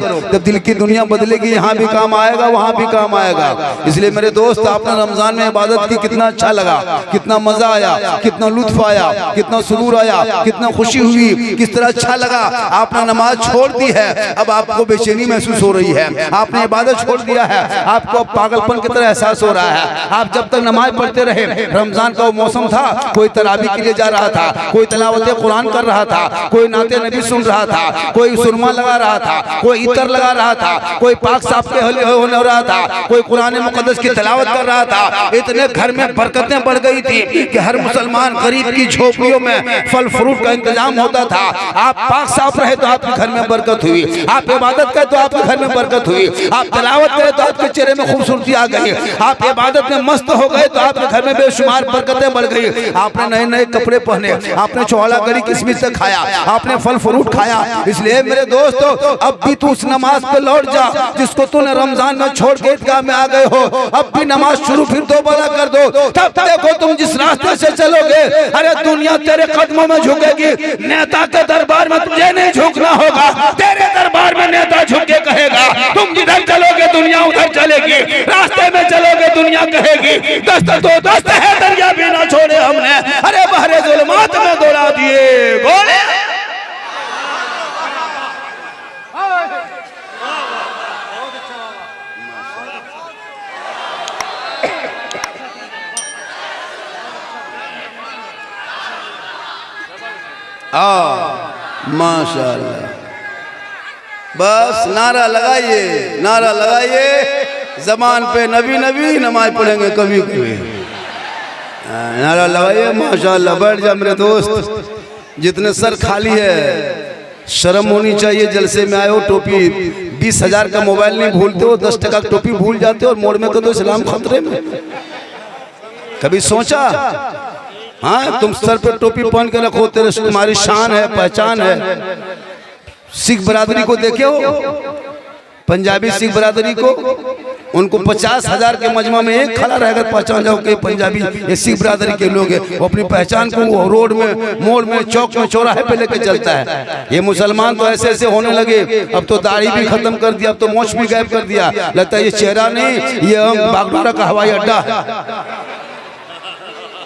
करो। जब दिल की दुनिया बदलेगी यहाँ भी काम आएगा, वहाँ भी काम आएगा। इसलिए मेरे दोस्त, आपने रमजान में इबादत की, कितना अच्छा लगा, कितना मजा आया, कितना लुत्फ आया, कितना सुरूर आया, कितना खुशी हुई, किस तरह अच्छा लगा। आपने नमाज छोड़ दी है, अब आपको बेचैनी महसूस हो रही है। आपने इबादत छोड़ दिया है, आपको पागलपन की तरह एहसास हो रहा है। आप जब तक नमाज पढ़ते रहे, रमजान का वो मौसम था, कोई तरावी के लिए जा रहा था, कोई तिलावत कुरान कर रहा था, कोई नाते नबी सुन रहा था, कोई सुरमा लगा रहा था, कोई इतर लगा रहा था, कोई पाक साफ के होने हो रहा था, कोई कुरान मुकद्दस की तिलावत कर रहा था। इतने घर में बरकतें बढ़ गई थी कि हर मुसलमान गरीब की झोपड़ियों में फल फ्रूट का इंतजाम होता था। आप पाक साफ रहे तो आपके घर में बरकत हुई, आप इबादत करें तो आपके घर में बरकत हुई, आप तिलावत करें तो आपके चेहरे में खूबसूरती आ गई, आप इबादत में मस्त हो गए तो आपके घर में बेशुमार बरकतें बढ़ गई। आपने नए नए कपड़े पहने, आपने चौड़ा गरी किस्मिस से खाया, आपने फल फ्रूट खाया। इसलिए मेरे दोस्तों, अब भी तू उस नमाज पे लौट जा जिसको तूने रमजान में छोड़ के ईदगाह में आ गए हो। अब भी नमाज शुरू फिर दोबारा कर दो। तब देखो तुम जिस रास्ते से चलोगे, अरे दुनिया तेरे कदमों में झुकेगी। नेता के दरबार में तुझे नहीं झुकना होगा, तेरे दरबार में नेता झुक के कहेगा। तुम जिधर चलोगे दुनिया उधर चलेगी, रास्ते में चलोगे दुनिया कहेगी दस्त तो दस्त है, दरिया भी ना छोड़े हमने, अरे बहरे जुल्मात में दौड़ा दिए गोले। माशाअल्लाह, बस नारा लगाइए, नारा लगाइए। जबान पे नबी नबी, नमाज पढ़ेंगे कभी कभी, नारा लगाइए। माशाअल्लाह। बैठ जा मेरे दोस्त, जितने सर खाली है शर्म होनी चाहिए। जलसे में आए हो, टोपी 20,000 का मोबाइल नहीं भूलते हो, 10 टका टोपी भूल जाते हो और मोड़ में तो इस्लाम खतरे में। कभी सोचा? हाँ, तुम सर पे टोपी पहन के रखो, तेरे तुम्हारी शान है, पहचान है। सिख बरादरी को देखे हो, पंजाबी सिख बरादरी को, उनको 50,000 के मजमा में एक खड़ा रहकर पहचान जाओ कि पंजाबी ये सिख बरादरी के लोग हैं। वो अपनी पहचान को वो रोड में, मोड़ में, चौक में, चौराहे पे लेके चलता है। ये मुसलमान तो ऐसे ऐसे होने लगे, अब तो दाढ़ी भी खत्म कर दिया, अब तो मोछ भी गायब कर दिया। लगता है ये चेहरा नहीं, ये बागडोरा का हवाई अड्डा है।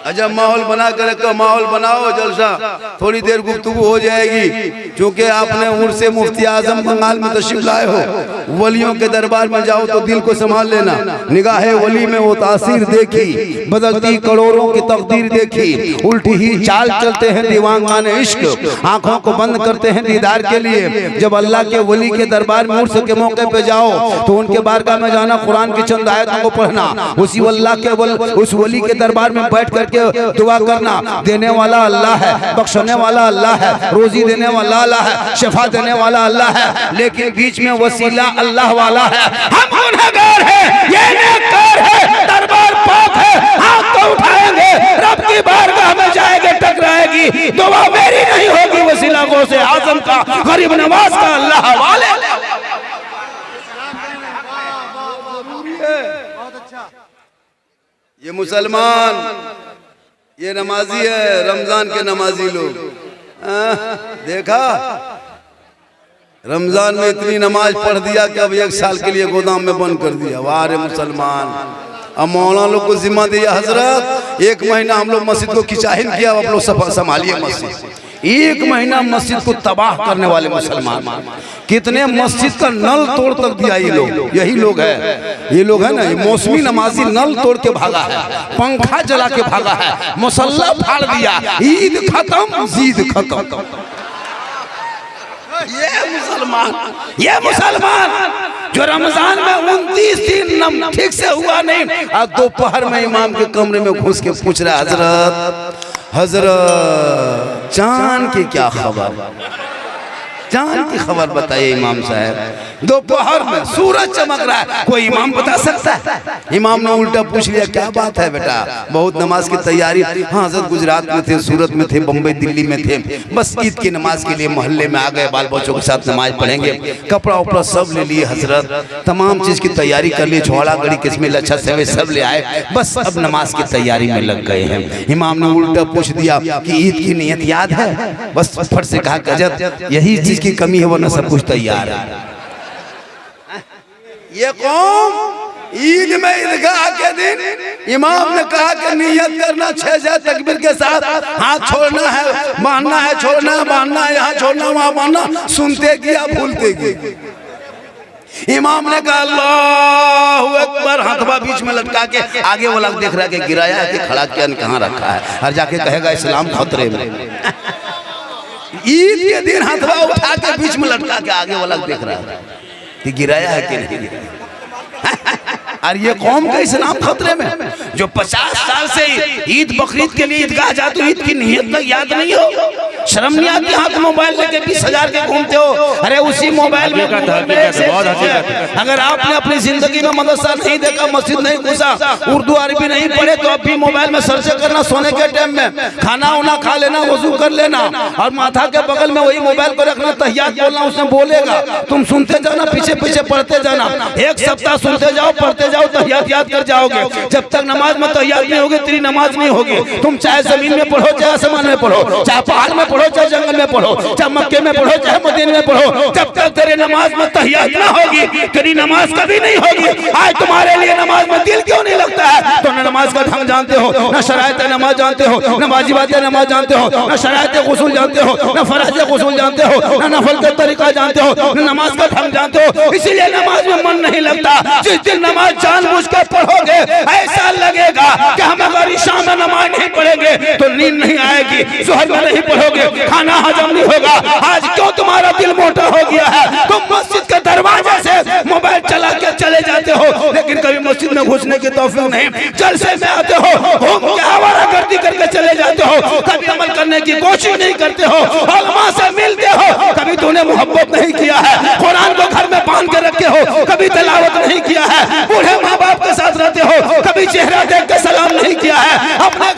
अच्छा, माहौल बना कर रखो, माहौल बनाओ, जलसा थोड़ी देर गुफ्तगू हो जाएगी। क्योंकि आपने उर्स मुफ्ती आजम बंगाल में तशरीफ लाए हो, वलियों के दरबार में जाओ तो दिल को संभाल लेना। निगाहे वली में वो तासीर देखी, बदलती करोड़ों की तकदीर देखी, उल्टी ही चाल चलते हैं दीवान इश्क, आंखों को बंद करते हैं दीदार के लिए। जब अल्लाह के वली के दरबार में उर्स के मौके पे जाओ तो उनके बारगाह में जाना, कुरान की चंद आयतों को पढ़ना, उसी अल्लाह के उस वली के दरबार में बैठ करके दुआ करना। देने वाला अल्लाह है, बख्शने वाला अल्लाह है, रोजी देने वाला अल्लाह है, शफा देने वाला अल्लाह है, लेकिन बीच में वसीला अल्लाह वाला है। हम गुनहगार हैं, ये नेककार है, दरबार पाक है, हाथ तो उठाएंगे, रब की बारगाह में जाएंगे, टकराएगी, दुआ मेरी नहीं होगी, वसीला गौसे आजम का, गरीब नवाज का, अल्लाह वाले। ये मुसलमान, ये नमाजी है, रमजान के नमाजी लोग। देखा, रमजान में इतनी नमाज पढ़ दिया कि अब 1 साल के लिए गोदाम में बंद कर दिया। वाह रे मुसलमान। अब मौलाना लोग को जिम्मा दिया, हजरत 1 महीना हम लोग मस्जिद को खिंचाहिन किया, अब आप लोग संभालिए मस्जिद। 1 महीना मस्जिद को तबाह करने वाले मुसलमान, कितने मस्जिद का नल तोड़ तक दिया ये लोग। यही लोग है, ये लोग है ना, ये मौसमी नमाजी नल तोड़ के भागा है, पंखा जला के भागा है, मुसल्ला फाड़ दिया, ईद खत्म, जीद खत्म। ये मुसलमान जो रमजान में 29 दिन ठीक से हुआ नहीं, आज दोपहर में इमाम के कमरे में घुस के पूछ रहा, हजरत चांद की क्या खबर, चांद की खबर बताइए इमाम साहब। दोपहर में सूरज चमक रहा है, कोई इमाम बता सकता है? इमाम ने उल्टा पूछ लिया, क्या बात है बेटा, बहुत नमाज की तैयारी? हाँ हजरत, गुजरात में थे, सूरत में थे, बम्बई दिल्ली में थे, बस ईद की नमाज के लिए मोहल्ले में आ गए, बाल बच्चों के साथ नमाज पढ़ेंगे, कपड़ा उपड़ा सब ले लिए हजरत, तमाम चीज की तैयारी कर ली, छोड़ा गड़ी किस्में लच्छा सेवे सब ले आए, बस अब नमाज की तैयारी में लग गए हैं। इमाम ने उल्टा पूछ दिया कि ईद की नियत याद है? बस फट से कहा, गजब, यही चीज की कमी है, वरना सब कुछ तैयार है। ये कौम ईद में ईदगाह के दिन इमाम ने कहा कि नियत करना 6 तकबीर के साथ, हाथ छोड़ना है, बांधना है, छोड़ना है, बांधना है, यहाँ छोड़ना वहाँ बांधना, सुनते किया भूलते की। इमाम ने कहा अल्लाहु अकबर, हाथवा बीच में लटका के आगे वाला देख रहा है कि गिराया है कि खड़ा किया, कहाँ रखा है, और जाके कहेगा इस्लाम खतरे में। ईद के दिन हाथवा उठा के बीच में लटका के आगे वाला देख रहा है कि गिराया है कि नहीं गिराया। और ये कौम का इस्लाम खतरे में, जो 50 साल से ईद बकरीद के लिए ईदगाह जाते हो, ईद की नियत तक याद नहीं हो, शर्म नहीं आती? हाथ मोबाइल लेके 20,000 के घूमते हो। अरे उसी मोबाइल में अगर आपने अपनी जिंदगी में मदरसा नहीं देखा, मस्जिद नहीं घुसा, उर्दू अरबी नहीं पढ़े, तो अब भी मोबाइल में सर्च करना, सोने के टाइम में खाना उना खा लेना, वजू कर लेना, और माथा के बगल में वही मोबाइल को रखना, तहियात बोलना, उसने बोलेगा, तुम सुनते जाना, पीछे पीछे पढ़ते जाना। 1 सप्ताह सुनते जाओ, पढ़ते जाओ, तहियात याद कर जाओगे। जब तक नमाज में तहियात नहीं होगी, तेरी नमाज नहीं होगी। तुम चाहे जमीन में पढ़ो, चाहे आसमान में पढ़ो, चाहे पहाड़ में पढ़ो, चाहे जंगल में पढ़ो, चाहे मक्के में पढ़ो, चाहे मदीने में पढ़ो, जब तक तेरे नमाज में तहियात ना होगी, तेरी नमाज कभी नहीं होगी। आज तुम्हारे लिए नमाज में दिल क्यों नहीं लगता है? तो न नमाज का ढंग जानते हो, न शरायत नमाज जानते हो, न वाजिबात नमाज जानते हो, न शरायत गुस्ल जानते हो, न फराज गुस्ल जानते हो, न नफल का तरीका जानते हो, न नमाज का ढंग जानते हो। इसीलिए नमाज में मन नहीं लगता। जिस दिन नमाज जानबूझ के पढ़ोगे, ऐसा लगेगा कि हम अगर ईशा में नमाज नहीं पढ़ेंगे तो नींद नहीं आएगी, ज़ोहर में नहीं पढ़ोगे खाना हजम नहीं होगा। आज क्यों तुम्हारा दिल मोटा हो गया है? तुम मस्जिद के दरवाजे से मोबाइल चला के चले जाते हो, लेकिन कभी मस्जिद में घुसने की तौफीक नहीं। जलसे में आते हो, घूम के आवारागर्दी करके चले जाते हो, कभी अमल करने की कोशिश नहीं करते हो, उलमा से मिलते हो, कभी तूने मोहब्बत नहीं किया है, कुरान को घर में बांध के रखे हो, कभी तिलावत नहीं किया है, बूढ़े माँ बाप के साथ रहते हो, कभी चेहरा देख के सलाम नहीं किया है, अपने